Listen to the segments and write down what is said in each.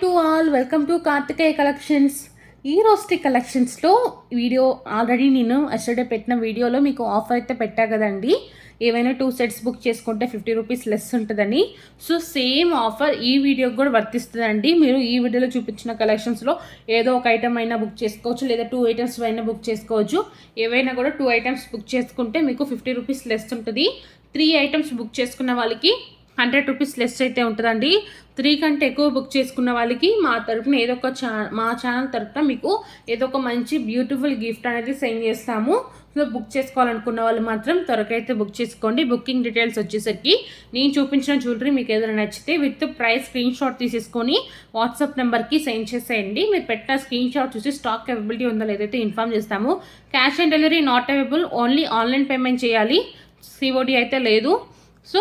To all, welcome to Karthikeya collections. ఈ రోజు కలెక్షన్స్లో వీడియో ఆల్రెడీ నేను ఎస్టర్డే పెట్టిన వీడియోలో మీకు ఆఫర్ అయితే పెట్టా కదండి. ఏవైనా 2 సెట్స్ బుక్ చేసుకుంటే 50 రూపీస్ లెస్ ఉంటుందని. సో సేమ్ ఆఫర్ ఈ వీడియోకి కూడా వర్తిస్తుందండి. మీరు ఈ వీడియోలో చూపించిన కలెక్షన్స్లో ఏదో ఒక ఐటమ్ అయినా బుక్ చేసుకోవచ్చు, లేదా 2 ఐటమ్స్ అయినా బుక్ చేసుకోవచ్చు. ఏవైనా కూడా 2 ఐటమ్స్ బుక్ చేసుకుంటే మీకు 50 రూపీస్ లెస్ ఉంటుంది. 3 ఐటమ్స్ బుక్ చేసుకున్న వాళ్ళకి 100 రూపీస్ లెస్ అయితే ఉంటుందండి. 3 కంటే ఎక్కువ బుక్ చేసుకున్న వాళ్ళకి మా తరపున మా ఛానల్ తరపున మీకు ఏదో ఒక మంచి బ్యూటిఫుల్ గిఫ్ట్ అనేది సెండ్ చేస్తాము. సో బుక్ చేసుకోవాలనుకున్న వాళ్ళు మాత్రం త్వరగా అయితే బుక్ చేసుకోండి. బుకింగ్ డీటెయిల్స్ వచ్చేసరికి నేను చూపించిన జ్యువెలరీ మీకు ఏదైనా నచ్చితే విత్ ప్రైస్ స్క్రీన్ షాట్ తీసేసుకొని వాట్సాప్ నెంబర్కి సెండ్ చేసేయండి. మీరు పెట్టిన స్క్రీన్ షాట్ చూసి స్టాక్ అవైలబిలిటీ ఉందో లేదైతే ఇన్ఫామ్ చేస్తాము. Cash on delivery not available, only online payment చేయాలి. సిఓడి అయితే లేదు. సో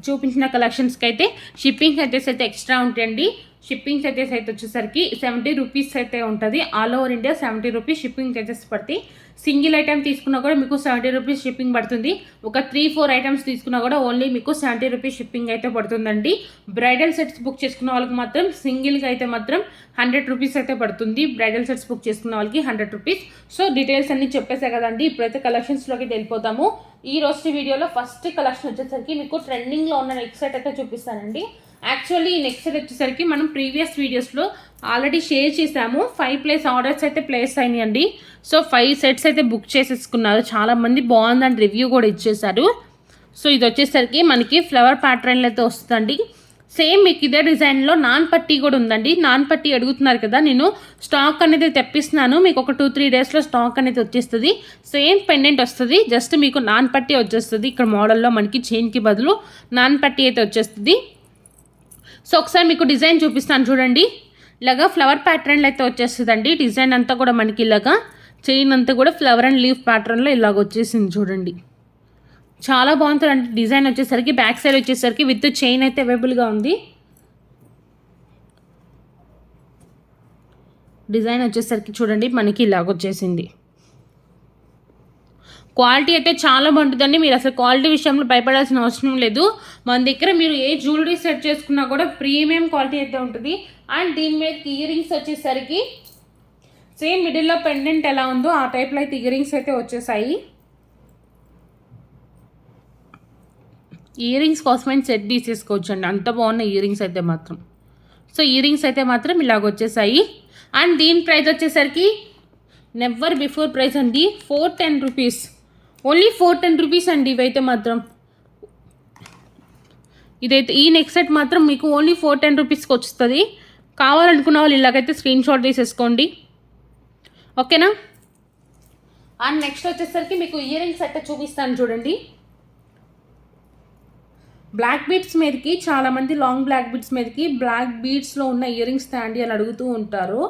చూపించిన కలెక్షన్స్కి అయితే షిప్పింగ్ చార్జెస్ అయితే ఎక్స్ట్రా ఉంటాయండి. షిప్పింగ్ చార్జెస్ అయితే వచ్చేసరికి 70 రూపీస్ అయితే ఉంటుంది. All over India 70 rupees shipping charges పడతాయి. సింగిల్ ఐటమ్ తీసుకున్నా కూడా మీకు 70 రూపీస్ షిప్పింగ్ పడుతుంది. ఒక 3-4 ఐటమ్స్ తీసుకున్నా కూడా ఓన్లీ మీకు 70 రూపీస్ షిప్పింగ్ అయితే పడుతుందండి. బ్రైడల్ సెట్స్ బుక్ చేసుకున్న వాళ్ళకి మాత్రం సింగిల్గా అయితే మాత్రం 100 రూపీస్ అయితే పడుతుంది. బ్రైడల్ సెట్స్ బుక్ చేసుకున్న వాళ్ళకి 100 రూపీస్. సో డీటెయిల్స్ అన్ని చెప్పేసా కదండి. ఇప్పుడైతే కలెక్షన్స్లోకి వెళ్ళిపోతాము. ఈ రోజు వీడియోలో ఫస్ట్ కలెక్షన్ వచ్చేసరికి మీకు ట్రెండింగ్లో ఉన్న నెక్ సెట్ అయితే చూపిస్తానండి. యాక్చువల్లీ ఈ నెక్ సెట్ వచ్చేసరికి మనం ప్రీవియస్ వీడియోస్లో ఆల్రెడీ షేర్ చేసాము. 5+ ఆర్డర్స్ అయితే ప్లేస్ అయినాయండి. సో 5 సెట్స్ అయితే బుక్ చేసేసుకున్నారు. చాలామంది బాగుందని రివ్యూ కూడా ఇచ్చేసారు. సో ఇది వచ్చేసరికి మనకి ఫ్లవర్ ప్యాటర్న్లో అయితే వస్తుందండి. సేమ్ మీకు ఇదే డిజైన్లో నాన్ పట్టీ కూడా ఉందండి. నాన్ పట్టీ అడుగుతున్నారు కదా, నేను స్టాక్ అనేది తెప్పిస్తున్నాను. మీకు ఒక 2-3 డేస్లో స్టాక్ అనేది వచ్చేస్తుంది. సేమ్ పెండెంట్ వస్తుంది, జస్ట్ మీకు నాన్ పట్టీ వచ్చేస్తుంది. ఇక్కడ మోడల్లో మనకి చైన్కి బదులు నాన్ పట్టీ అయితే వచ్చేస్తుంది. సో ఒకసారి మీకు డిజైన్ చూపిస్తాను చూడండి. ఇలాగా ఫ్లవర్ ప్యాటర్న్లో అయితే వచ్చేస్తుందండి. డిజైన్ అంతా కూడా మనకి ఇలాగా చైన్ అంతా కూడా ఫ్లవర్ అండ్ లీఫ్ ప్యాటర్న్లో ఇలాగ వచ్చేసింది చూడండి. చాలా బాగుంటుంది అంటే డిజైన్ వచ్చేసరికి బ్యాక్ సైడ్ వచ్చేసరికి విత్ చైన్ అయితే అవైలబుల్గా ఉంది. డిజైన్ వచ్చేసరికి చూడండి మనకి ఇలాగ వచ్చేసింది. క్వాలిటీ అయితే చాలా బాగుంటుందండి. మీరు అసలు క్వాలిటీ విషయంలో భయపడాల్సిన అవసరం లేదు. మన దగ్గర మీరు ఏ జ్యువెలరీ సెట్ చేసుకున్నా కూడా ప్రీమియం క్వాలిటీ అయితే ఉంటుంది. అండ్ దీని మీద ఇయర్ రింగ్స్ వచ్చేసరికి సేమ్ మిడిల్లో పెండెంట్ ఎలా ఉందో ఆ టైప్లో అయితే ఇయర్ రింగ్స్ అయితే వచ్చేసాయి. ఇయర్ రింగ్స్ కోసమైనా సెట్ తీసేసుకోవచ్చు అండి, అంత బాగున్న ఇయర్ రింగ్స్ అయితే మాత్రం. సో ఇయర్ రింగ్స్ అయితే మాత్రం ఇలాగ వచ్చేసాయి. అండ్ దీని ప్రైస్ వచ్చేసరికి నెవర్ బిఫోర్ ప్రైస్ అండి. 410 రూపీస్, ఓన్లీ 410 రూపీస్ అండి. ఇవైతే మాత్రం ఇదైతే ఈ నెక్ సెట్ మాత్రం మీకు ఓన్లీ 410 రూపీస్కి వస్తుంది. కావాలనుకున్న వాళ్ళు ఇలాగైతే స్క్రీన్ షాట్ తీసేసుకోండి, ఓకేనా. అండ్ నెక్స్ట్ వచ్చేసరికి మీకు ఇయర్ రింగ్స్ అయితే చూపిస్తాను చూడండి. బ్లాక్ బీడ్స్ మీదకి చాలామంది లాంగ్ బ్లాక్ బీడ్స్ మీదకి బ్లాక్ బీడ్స్లో ఉన్న ఇయర్ రింగ్స్ తాండి అని అడుగుతూ ఉంటారు.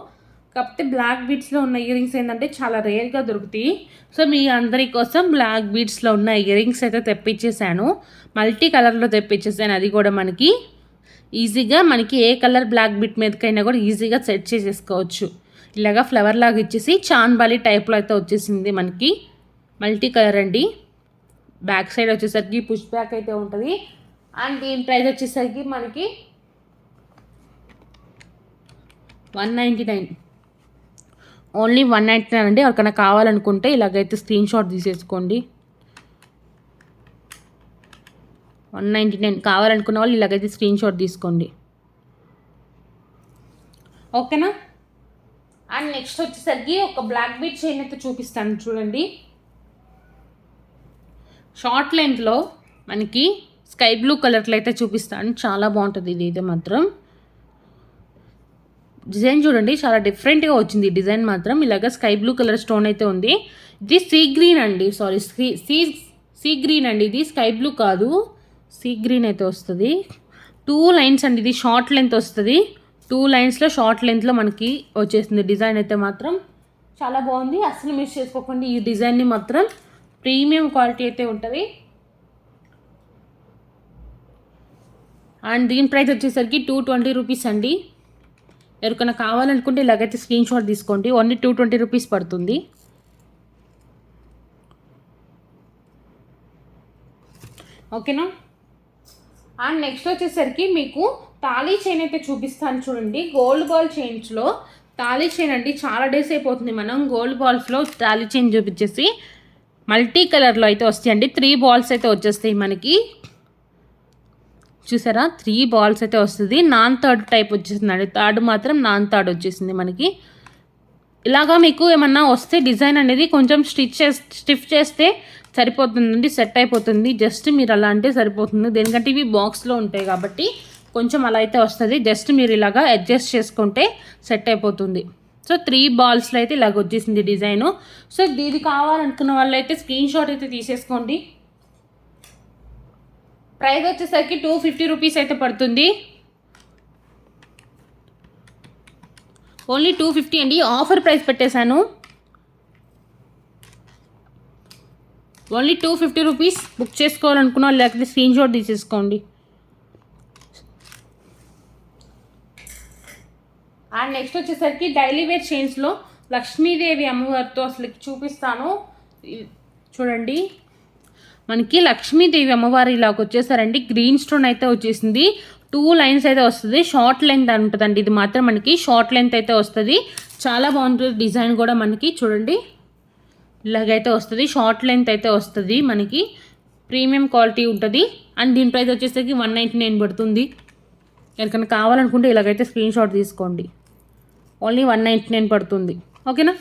కాకపోతే బ్లాక్ బీడ్స్లో ఉన్న ఇయర్ రింగ్స్ ఏంటంటే చాలా రేర్గా దొరుకుతాయి. సో మీ అందరి కోసం బ్లాక్ బీడ్స్లో ఉన్న ఇయర్ రింగ్స్ అయితే తెప్పించేసాను. మల్టీ కలర్లో తెప్పించేసాను. అది కూడా మనకి ఈజీగా మనకి ఏ కలర్ బ్లాక్ బీడ్ మీదకైనా కూడా ఈజీగా సెట్ చేసేసుకోవచ్చు. ఇలాగా ఫ్లవర్ లాగా ఇచ్చేసి చాన్బాలి టైప్లో అయితే వచ్చేసింది మనకి. మల్టీ కలర్ అండి. బ్యాక్ సైడ్ వచ్చేసరికి పుష్ బ్యాక్ అయితే ఉంటుంది. అండ్ దీని ప్రైస్ వచ్చేసరికి మనకి 199, ఓన్లీ 199 అండి. ఎవరికైనా కావాలనుకుంటే ఇలాగైతే స్క్రీన్ షాట్ తీసేసుకోండి. 199 కావాలనుకున్న వాళ్ళు ఇలాగైతే స్క్రీన్ షాట్ తీసుకోండి, ఓకేనా. అండ్ నెక్స్ట్ వచ్చేసరికి ఒక బ్లాక్ బీడ్ చైన్ అయితే చూపిస్తాను చూడండి. షార్ట్ లెంత్లో మనకి స్కై బ్లూ కలర్లో అయితే చూపిస్తాను. చాలా బాగుంటుంది ఇది అయితే మాత్రం. డిజైన్ చూడండి చాలా డిఫరెంట్గా వచ్చింది. డిజైన్ మాత్రం ఇలాగ స్కై బ్లూ కలర్ స్టోన్ అయితే ఉంది. ఇది సీ గ్రీన్ అండి, సారీ సీ గ్రీన్ అండి. ఇది స్కై బ్లూ కాదు, సీ గ్రీన్ అయితే వస్తుంది. 2 లైన్స్ అండి. ఇది షార్ట్ లెంత్ వస్తుంది. 2 లైన్స్లో షార్ట్ లెంత్లో మనకి వచ్చేసింది. డిజైన్ అయితే మాత్రం చాలా బాగుంది. అస్సలు మిస్ చేసుకోకండి ఈ డిజైన్ని మాత్రం. ప్రీమియం క్వాలిటీ అయితే ఉంటుంది. అండ్ దీని ప్రైస్ వచ్చేసరికి 220 రూపీస్ అండి. ఎవరికైనా కావాలనుకుంటే ఇలాగైతే స్క్రీన్ షాట్ తీసుకోండి. ఓన్లీ 220 రూపీస్ పడుతుంది, ఓకేనా. అండ్ నెక్స్ట్ వచ్చేసరికి మీకు తాళీ చైన్ అయితే చూపిస్తాను చూడండి. గోల్డ్ బాల్ చైన్స్లో తాళీ చైన్ అండి. చాలా డేస్ అయిపోతుంది మనం గోల్డ్ బాల్స్లో తాళీ చైన్ చూపించేసి. మల్టీ కలర్లో అయితే వస్తాయండి. 3 బాల్స్ అయితే వచ్చేస్తాయి మనకి. చూసారా 3 బాల్స్ అయితే వస్తుంది. నాన్ థర్డ్ టైప్ వచ్చేసిందండి. థర్డ్ మాత్రం నాన్ థర్డ్ వచ్చేసింది మనకి. ఇలాగా మీకు ఏమన్నా వస్తే డిజైన్ అనేది కొంచెం స్టిఫ్ చేస్తే సరిపోతుందండి, సెట్ అయిపోతుంది. జస్ట్ మీరు అలా అంటే సరిపోతుంది. దేనికంటే ఇవి బాక్స్లో ఉంటాయి కాబట్టి కొంచెం అలా అయితే వస్తుంది. జస్ట్ మీరు ఇలాగా అడ్జస్ట్ చేసుకుంటే సెట్ అయిపోతుంది. సో 3 బాల్స్లో అయితే ఇలాగ వచ్చేసింది డిజైను. సో ఇది కావాలనుకున్న వాళ్ళు అయితే స్క్రీన్ షాట్ అయితే తీసేసుకోండి. ప్రైస్ వచ్చేసరికి 250 రూపీస్ అయితే పడుతుంది. ఓన్లీ 250 అండి. ఆఫర్ ప్రైస్ పెట్టేశాను. Only 250 rupees. బుక్ చేసుకోవాలనుకున్న వాళ్ళు లేకపోతే స్క్రీన్ షాట్ తీసేసుకోండి. అండ్ నెక్స్ట్ వచ్చేసరికి డైలీ వేర్ చైన్స్లో లక్ష్మీదేవి అమ్మవారితో అసలు చూపిస్తాను చూడండి. మనకి లక్ష్మీదేవి అమ్మవారు ఇలాగ వచ్చేసారండి. గ్రీన్ స్టోన్ అయితే వచ్చేసింది. 2 లైన్స్ అయితే వస్తుంది. షార్ట్ లెంత్ ఉంటుందండి. ఇది మాత్రం మనకి షార్ట్ లెంత్ అయితే వస్తుంది. చాలా బాగుంటుంది. డిజైన్ కూడా మనకి చూడండి ఇలాగైతే వస్తుంది. షార్ట్ లెంత్ అయితే వస్తుంది. మనకి ప్రీమియం క్వాలిటీ ఉంటుంది. అండ్ దీని ప్రైస్ వచ్చేసరికి 199 పడుతుంది. ఎవరికైనా కావాలనుకుంటే ఇలాగైతే స్క్రీన్ షాట్ తీసుకోండి. ఓన్లీ 199 పడుతుంది. ఓకేనా.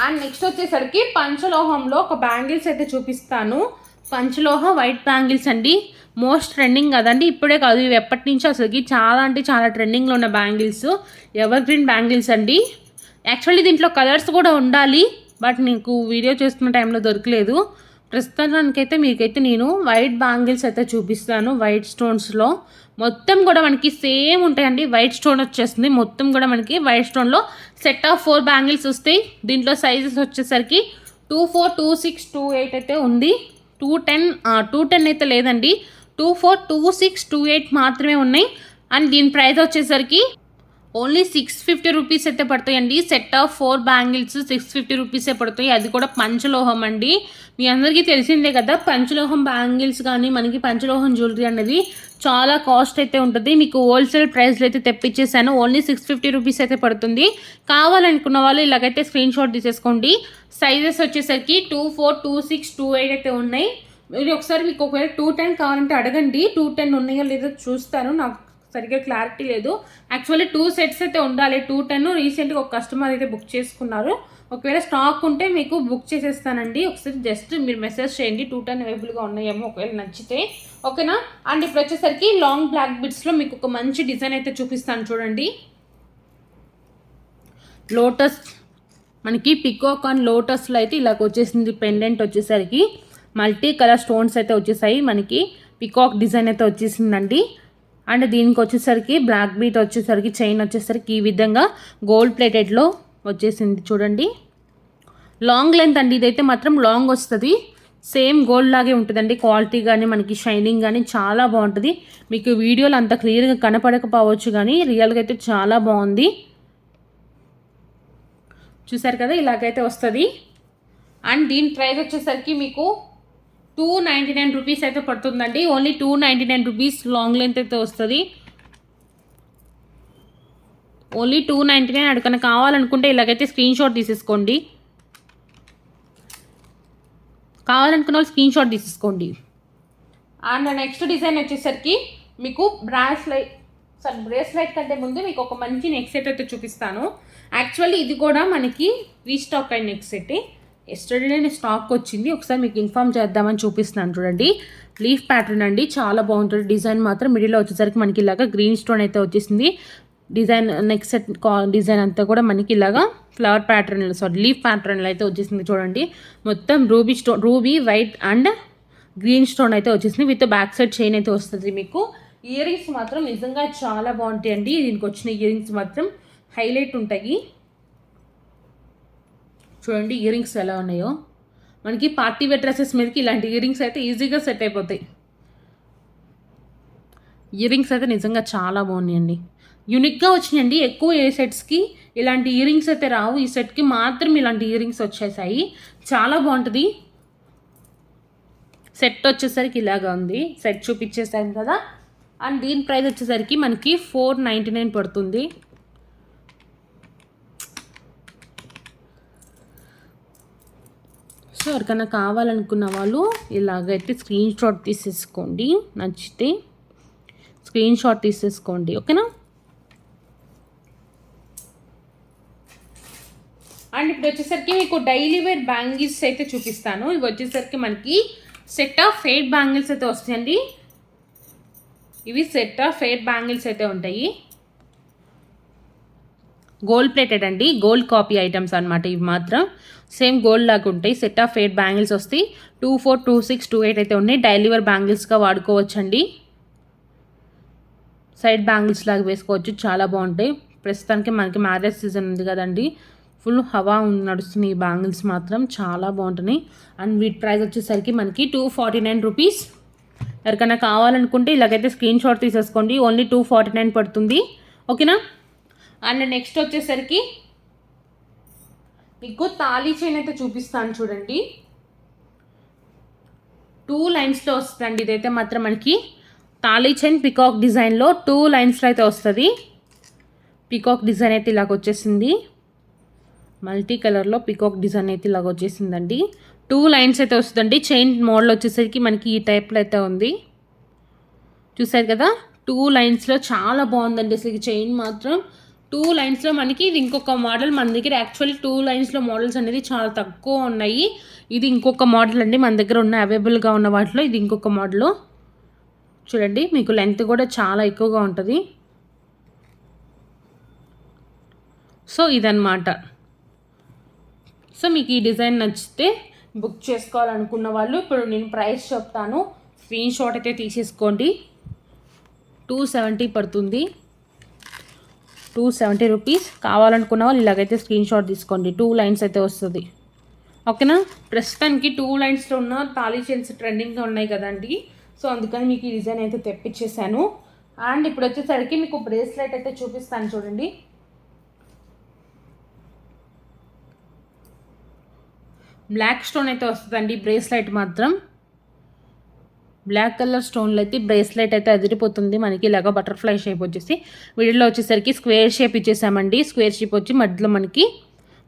అండ్ నెక్స్ట్ వచ్చేసరికి పంచలోహంలో ఒక బ్యాంగిల్స్ అయితే చూపిస్తాను. పంచలోహ వైట్ బ్యాంగిల్స్ అండి. మోస్ట్ ట్రెండింగ్ కదండి. ఇప్పుడే కాదు, ఇవి ఎప్పటి నుంచో అసలుకి చాలా అంటే చాలా ట్రెండింగ్లో ఉన్న బ్యాంగిల్స్. ఎవర్ గ్రీన్ బ్యాంగిల్స్ అండి. యాక్చువల్లీ దీంట్లో కలర్స్ కూడా ఉండాలి, బట్ నీకు వీడియో చేస్తున్న టైంలో దొరకలేదు. ప్రస్తుతానికైతే మీకైతే నేను వైట్ బ్యాంగిల్స్ అయితే చూపిస్తాను. వైట్ స్టోన్స్లో మొత్తం కూడా మనకి సేమ్ ఉంటాయండి. వైట్ స్టోన్ వచ్చేస్తుంది. మొత్తం కూడా మనకి వైట్ స్టోన్లో సెట్ ఆఫ్ 4 బ్యాంగిల్స్ వస్తాయి. దీంట్లో సైజెస్ వచ్చేసరికి 24, 26, 28 అయితే ఉంది. 210 అయితే లేదండి. 24, 26, 28 మాత్రమే ఉన్నాయి. అండ్ దీని ప్రైస్ వచ్చేసరికి ఓన్లీ 650 రూపీస్ అయితే పడతాయండి. సెట్ ఆఫ్ 4 బ్యాంగిల్స్ 650 రూపీసే పడతాయి. అది కూడా పంచలోహం అండి. మీ అందరికీ తెలిసిందే కదా, పంచలోహం బ్యాంగిల్స్ కానీ మనకి పంచలోహం జ్యువెలరీ అనేది చాలా కాస్ట్ అయితే ఉంటుంది. మీకు హోల్సేల్ ప్రైస్లో అయితే తెప్పించేసాను. ఓన్లీ 650 రూపీస్ అయితే పడుతుంది. కావాలనుకున్న వాళ్ళు ఇలాగైతే స్క్రీన్ షాట్ తీసేసుకోండి. సైజెస్ వచ్చేసరికి 24, 26, 28 అయితే ఉన్నాయి. మీరు ఒకసారి మీకు ఒకవేళ 210 కావాలంటే అడగండి. 210 ఉన్నాయో లేదో చూస్తాను. నాకు సరిగ్గా క్లారిటీ లేదు. యాక్చువల్లీ 2 సెట్స్ అయితే ఉండాలి. 210 రీసెంట్గా ఒక కస్టమర్ అయితే బుక్ చేసుకున్నారు. ఒకవేళ స్టాక్ ఉంటే మీకు బుక్ చేసేస్తానండి. ఒకసారి జస్ట్ మీరు మెసేజ్ చేయండి 210 అవైలబుల్గా ఉన్నాయేమో ఒకవేళ నచ్చితే. ఓకేనా. అండ్ ఇప్పుడు వచ్చేసరికి లాంగ్ బ్లాక్ బిట్స్లో మీకు ఒక మంచి డిజైన్ అయితే చూపిస్తాను చూడండి. లోటస్ మనకి పికాక్ అండ్ లోటస్లో అయితే ఇలాగ వచ్చేసింది. పెండెంట్ వచ్చేసరికి మల్టీ కలర్ స్టోన్స్ అయితే వచ్చేసాయి. మనకి పికాక్ డిజైన్ అయితే వచ్చేసిందండి. అండ్ దీనికి వచ్చేసరికి బ్లాక్ బీట్ వచ్చేసరికి చైన్ వచ్చేసరికి ఈ విధంగా గోల్డ్ ప్లేటెడ్లో వచ్చేసింది చూడండి. లాంగ్ లెంత్ అండి. ఇదైతే మాత్రం లాంగ్ వస్తుంది. సేమ్ గోల్డ్ లాగే ఉంటుందండి. క్వాలిటీ కానీ మనకి షైనింగ్ కానీ చాలా బాగుంటుంది. మీకు వీడియోలో అంత క్లియర్గా కనపడకపోవచ్చు కానీ రియల్గా అయితే చాలా బాగుంది. చూసారు కదా, ఇలాగైతే వస్తుంది. అండ్ దీని ప్రైస్ వచ్చేసరికి మీకు 299 రూపీస్ అయితే పడుతుందండి. ఓన్లీ 299 రూపీస్ లాంగ్ లెంత్ అయితే వస్తుంది. ఓన్లీ 299. అడుగున కావాలనుకుంటే ఇలాగైతే స్క్రీన్ షాట్ తీసేసుకోండి. కావాలనుకున్న వాళ్ళు స్క్రీన్ షాట్ తీసేసుకోండి. అండ్ నెక్స్ట్ డిజైన్ వచ్చేసరికి మీకు బ్రేస్లైట్ కంటే ముందు మీకు ఒక మంచి నెక్ సెట్ అయితే చూపిస్తాను. యాక్చువల్లీ ఇది కూడా మనకి రీస్టాక్ అయిన నెక్ సెట్. ఎస్టర్డే స్టాక్ వచ్చింది. ఒకసారి మీకు ఇన్ఫామ్ చేద్దామని చూపిస్తున్నాను చూడండి. లీఫ్ ప్యాటర్న్ అండి. చాలా బాగుంటుంది. డిజైన్ మాత్రం మిడిల్లో వచ్చేసరికి మనకి ఇలాగా గ్రీన్ స్టోన్ అయితే వచ్చేసింది. డిజైన్ నెక్ సెట్ డిజైన్ అంతా కూడా మనకి ఇలాగా ఫ్లవర్ ప్యాటర్న్ లీఫ్ ప్యాటర్న్లో అయితే వచ్చేసింది చూడండి. మొత్తం ruby white and green stone అయితే వచ్చేసింది. విత్ బ్యాక్ సైడ్ చైన్ అయితే వస్తుంది. మీకు ఇయర్ రింగ్స్ మాత్రం నిజంగా చాలా బాగుంటాయి అండి. దీనికి వచ్చిన ఇయర్ రింగ్స్ మాత్రం హైలైట్ ఉంటాయి. చూడండి ఇయర్ రింగ్స్ ఎలా ఉన్నాయో. మనకి పార్టీ వేర్ డ్రెస్సెస్ మీదకి ఇలాంటి ఇయర్ రింగ్స్ అయితే ఈజీగా సెట్ అయిపోతాయి. ఇయర్ రింగ్స్ అయితే నిజంగా చాలా బాగున్నాయండి. యూనిక్గా వచ్చినాయండి. ఎక్కువ ఏ సెట్స్కి ఇలాంటి ఇయర్ రింగ్స్ అయితే రావు. ఈ సెట్కి మాత్రం ఇలాంటి ఇయర్ రింగ్స్ వచ్చేసాయి. చాలా బాగుంటుంది. సెట్ వచ్చేసరికి ఇలాగా ఉంది. సెట్ చూపించేసాను కదా. అండ్ దీని ప్రైస్ వచ్చేసరికి మనకి 499 పడుతుంది. సో ఎవరికైనా కావాలనుకున్న వాళ్ళు ఇలాగైతే స్క్రీన్ షాట్ తీసేసుకోండి, నచ్చితే స్క్రీన్ షాట్ తీసేసుకోండి, ఓకేనా. అండ్ ఇప్పుడు వచ్చేసరికి మీకు డైలీ వేర్ బ్యాంగిల్స్ అయితే చూపిస్తాను. ఇవి వచ్చేసరికి మనకి సెట్ ఆఫ్ 8 బ్యాంగిల్స్ అయితే వస్తాయండి. ఇవి సెట్ ఆఫ్ 8 బ్యాంగిల్స్ అయితే ఉంటాయి. గోల్డ్ ప్లేటెడ్ అండి, గోల్డ్ కాపీ ఐటమ్స్ అనమాట. ఇవి మాత్రం సేమ్ గోల్డ్ లాగా ఉంటాయి. సెట్ ఆఫ్ 8 బ్యాంగిల్స్ వస్తాయి. 2, 4, 2, 6, 2, 8 అయితే ఉన్నాయి. డైలీ వేర్ బ్యాంగిల్స్గా వాడుకోవచ్చండి. సైడ్ బ్యాంగిల్స్ లాగా వేసుకోవచ్చు, చాలా బాగుంటాయి. ప్రస్తుతానికి మనకి మ్యారేజ్ సీజన్ ఉంది కదండి, ఫుల్ హవా నడుస్తుంది. ఈ బ్యాంగిల్స్ మాత్రం చాలా బాగుంటున్నాయి. అండ్ వీటి ప్రైస్ వచ్చేసరికి మనకి 249 రూపీస్. ఎవరికైనా కావాలనుకుంటే ఇలాగైతే స్క్రీన్ షాట్ తీసేసుకోండి. ఓన్లీ 249 పడుతుంది, ఓకేనా. అండ్ నెక్స్ట్ వచ్చేసరికి మీకు తాళీ చైన్ అయితే చూపిస్తాను చూడండి. 2 లైన్స్లో వస్తుందండి. ఇదైతే మాత్రం మనకి తాళీ చైన్ పికాక్ డిజైన్లో 2 లైన్స్లో అయితే వస్తుంది. పికాక్ డిజైన్ అయితే ఇలాగ వచ్చేసింది. మల్టీ కలర్లో పికాక్ డిజైన్ అయితే ఇలాగ వచ్చేసిందండి. 2 లైన్స్ అయితే వస్తుందండి. చైన్ మోడల్ వచ్చేసరికి మనకి ఈ టైప్లో అయితే ఉంది, చూసారు కదా. 2 లైన్స్లో చాలా బాగుందండి అసలు చైన్ మాత్రం. 2 లైన్స్లో మనకి ఇది ఇంకొక మోడల్. మన దగ్గర యాక్చువల్లీ 2 లైన్స్లో మోడల్స్ అనేది చాలా తక్కువ ఉన్నాయి. ఇది ఇంకొక మోడల్ అండి మన దగ్గర ఉన్న అవైలబుల్గా ఉన్న వాటిలో ఇది ఇంకొక మోడల్. చూడండి, మీకు లెంత్ కూడా చాలా ఎక్కువగా ఉంటుంది. సో ఇదన్నమాట. సో మీకు ఈ డిజైన్ నచ్చితే బుక్ చేసుకోవాలనుకున్న వాళ్ళు ఇప్పుడు నేను ప్రైస్ చెప్తాను, స్క్రీన్ షాట్ అయితే తీసేసుకోండి. 270 పడుతుంది, 270 రూపీస్. కావాలనుకున్న వాళ్ళు ఇలాగైతే స్క్రీన్ షాట్ తీసుకోండి. 2 లైన్స్ అయితే వస్తుంది, ఓకేనా. ప్రస్తుతానికి 2 లైన్స్లో ఉన్న తాళీ చైన్స్ ట్రెండింగ్గా ఉన్నాయి కదండి, సో అందుకని మీకు ఈ డిజైన్ అయితే తెప్పించేసాను. అండ్ ఇప్పుడు వచ్చేసరికి మీకు బ్రేస్లెట్ అయితే చూపిస్తాను చూడండి. బ్లాక్ స్టోన్ అయితే వస్తుందండి బ్రేస్లెట్ మాత్రం. బ్లాక్ కలర్ స్టోన్లో అయితే బ్రేస్లెట్ అయితే అదిరిపోతుంది మనకి. ఇలాగ బటర్ఫ్లై షేప్ వచ్చేసి వీడియోలో వచ్చేసరికి స్క్వేర్ షేప్ ఇచ్చేసామండి. స్క్వేర్ షేప్ వచ్చి మధ్యలో మనకి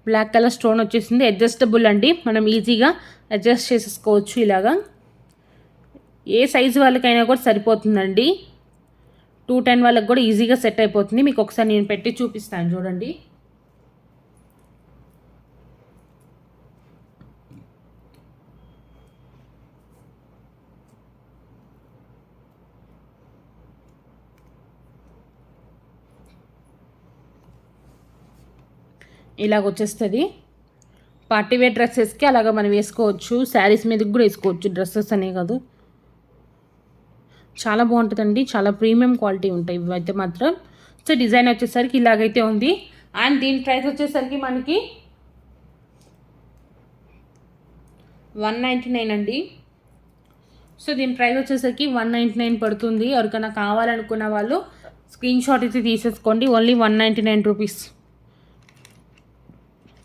బ్లాక్ కలర్ స్టోన్ వచ్చేసింది. అడ్జస్టబుల్ అండి, మనం ఈజీగా అడ్జస్ట్ చేసేసుకోవచ్చు. ఇలాగా ఏ సైజు వాళ్ళకైనా కూడా సరిపోతుందండి. 210 వాళ్ళకి కూడా ఈజీగా సెట్ అయిపోతుంది. మీకు ఒకసారి నేను పెట్టి చూపిస్తాను చూడండి. ఇలాగ వచ్చేస్తుంది. పార్టీవేర్ డ్రెస్సెస్కి అలాగ మనం వేసుకోవచ్చు, శారీస్ మీదకి కూడా వేసుకోవచ్చు. డ్రెస్సెస్ అనే కాదు, చాలా బాగుంటుందండి. చాలా ప్రీమియం క్వాలిటీ ఉంటాయి ఇవైతే మాత్రం. సో డిజైన్ వచ్చేసరికి ఇలాగైతే ఉంది. అండ్ దీని ప్రైస్ వచ్చేసరికి మనకి 199 అండి. సో దీని ప్రైస్ వచ్చేసరికి 199 పడుతుంది. ఎవరికైనా కావాలనుకున్న వాళ్ళు స్క్రీన్ షాట్ అయితే తీసేసుకోండి. ఓన్లీ 199 రూపీస్,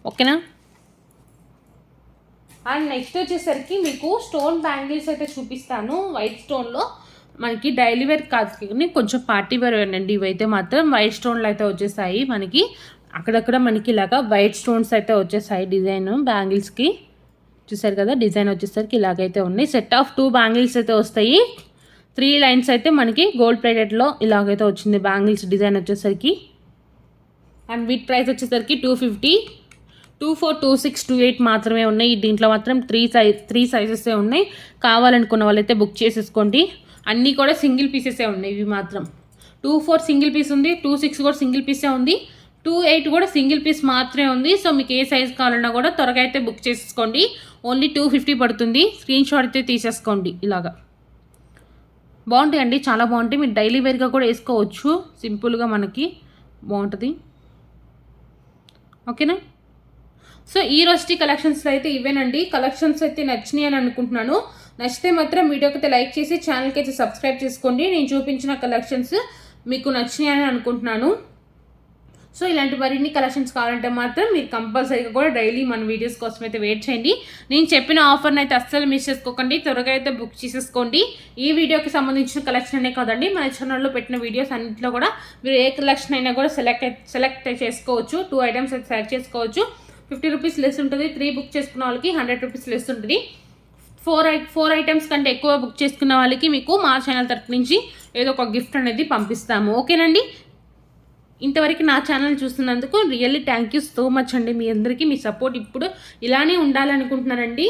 ఓకేనా. అండ్ నెక్స్ట్ వచ్చేసరికి మీకు స్టోన్ బ్యాంగిల్స్ అయితే చూపిస్తాను. వైట్ స్టోన్లో మనకి డైలీ వేర్ కాదు కానీ కొంచెం పార్టీ వేర్ అండి. ఇవైతే మాత్రం వైట్ స్టోన్లు అయితే వచ్చేసాయి మనకి. అక్కడక్కడ మనకి ఇలాగా వైట్ స్టోన్స్ అయితే వచ్చేసాయి డిజైన్ బ్యాంగిల్స్కి. చూసారు కదా, డిజైన్ వచ్చేసరికి ఇలాగైతే ఉన్నాయి. సెట్ ఆఫ్ 2 బ్యాంగిల్స్ అయితే వస్తాయి. 3 లైన్స్ అయితే మనకి గోల్డ్ ప్లేటెడ్లో ఇలాగైతే వచ్చింది బ్యాంగిల్స్ డిజైన్ వచ్చేసరికి. అండ్ వీట్ ప్రైస్ వచ్చేసరికి 250. 2, 4, 2, 6, 2, 8 మాత్రమే ఉన్నాయి. దీంట్లో మాత్రం 3 సైజెసే ఉన్నాయి. కావాలనుకున్న వాళ్ళైతే బుక్ చేసేసుకోండి. అన్నీ కూడా సింగిల్ పీసెసే ఉన్నాయి ఇవి మాత్రం. 2, 4 సింగిల్ పీస్ ఉంది, 2, 6 కూడా సింగిల్ పీసే ఉంది, 2, 8 కూడా సింగిల్ పీస్ మాత్రమే ఉంది. సో మీకు ఏ సైజ్ కావాలన్నా కూడా త్వరగా అయితే బుక్ చేసేసుకోండి. ఓన్లీ 250 పడుతుంది. స్క్రీన్ షాట్ అయితే తీసేసుకోండి. ఇలాగా బాగుంటాయండి, చాలా బాగుంటాయి. మీరు డైలీ వేర్గా కూడా వేసుకోవచ్చు, సింపుల్గా మనకి బాగుంటుంది, ఓకేనా. సో ఈ రోజు కలెక్షన్స్లో అయితే ఇవేనండి. కలెక్షన్స్ అయితే నచ్చినాయి అని అనుకుంటున్నాను. నచ్చితే మాత్రం వీడియోకి అయితే లైక్ చేసి ఛానల్కి అయితే సబ్స్క్రైబ్ చేసుకోండి. నేను చూపించిన కలెక్షన్స్ మీకు నచ్చినాయి అని అనుకుంటున్నాను. సో ఇలాంటి మరిన్ని కలెక్షన్స్ కావాలంటే మాత్రం మీరు కంపల్సరీగా కూడా డైలీ మన వీడియోస్ కోసం అయితే వెయిట్ చేయండి. నేను చెప్పిన ఆఫర్ని అయితే అస్సలు మిస్ చేసుకోకండి, త్వరగా అయితే బుక్ చేసేసుకోండి. ఈ వీడియోకి సంబంధించిన కలెక్షన్ అనే కాదండి, మన ఛానల్లో పెట్టిన వీడియోస్ అన్నింటిలో కూడా మీరు ఏ కలెక్షన్ అయినా కూడా సెలెక్ట్ చేసుకోవచ్చు. 2 ఐటమ్స్ అయితే సెలెక్ట్ చేసుకోవచ్చు. 50 రూపీస్ లెస్ ఉంటుంది. 3 బుక్ చేసుకున్న వాళ్ళకి 100 రూపీస్ లెస్ ఉంటుంది. 4 ఐటమ్స్ కంటే ఎక్కువ బుక్ చేసుకున్న వాళ్ళకి మీకు మా ఛానల్ తరఫు నుంచి ఏదో ఒక గిఫ్ట్ అనేది పంపిస్తాము. ఓకేనండి. ఇంతవరకు నా ఛానల్ చూస్తున్నందుకు really thank you so much అండి. మీ అందరికీ మీ సపోర్ట్ ఇప్పుడు ఇలానే ఉండాలనుకుంటున్నానండి.